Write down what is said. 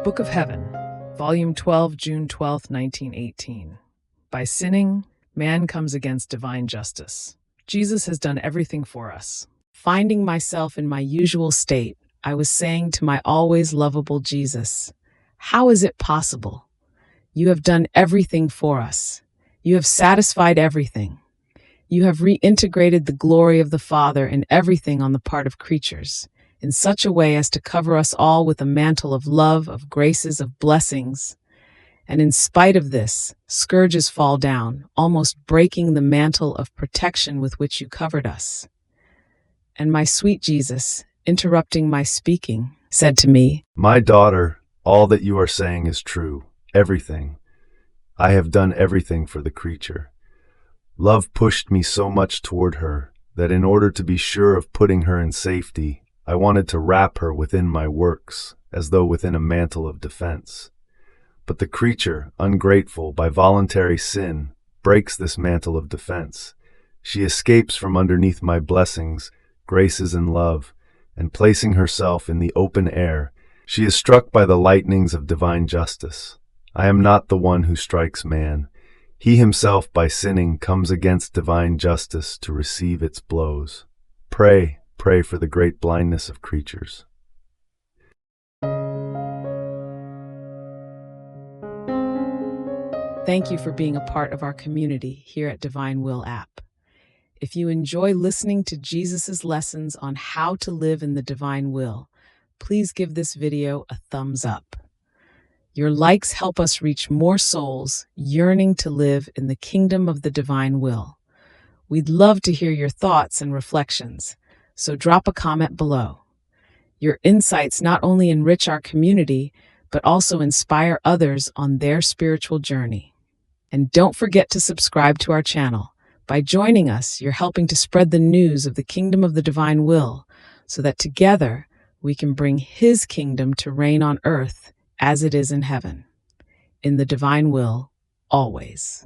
Book of Heaven, Volume 12, June 12, 1918. By sinning, man comes against divine justice. Jesus has done everything for us. Finding myself in my usual state, I was saying to my always lovable Jesus, "How is it possible? You have done everything for us. You have satisfied everything. You have reintegrated the glory of the Father in everything on the part of creatures, in such a way as to cover us all with a mantle of love, of graces, of blessings. And in spite of this, scourges fall down, almost breaking the mantle of protection with which you covered us." And my sweet Jesus, interrupting my speaking, said to me, "My daughter, all that you are saying is true. Everything. I have done everything for the creature. Love pushed me so much toward her that in order to be sure of putting her in safety, I wanted to wrap her within my works, as though within a mantle of defense. But the creature, ungrateful by voluntary sin, breaks this mantle of defense. She escapes from underneath my blessings, graces, and love, and placing herself in the open air, she is struck by the lightnings of divine justice. I am not the one who strikes man. He himself, by sinning, comes against divine justice to receive its blows. Pray for the great blindness of creatures." Thank you for being a part of our community here at Divine Will app. If you enjoy listening to Jesus' lessons on how to live in the divine will, please give this video a thumbs up. Your likes help us reach more souls yearning to live in the kingdom of the divine will. We'd love to hear your thoughts and reflections, so drop a comment below. Your insights not only enrich our community, but also inspire others on their spiritual journey. And don't forget to subscribe to our channel. By joining us, you're helping to spread the news of the kingdom of the divine will, so that together we can bring His kingdom to reign on earth as it is in heaven. In the divine will, always.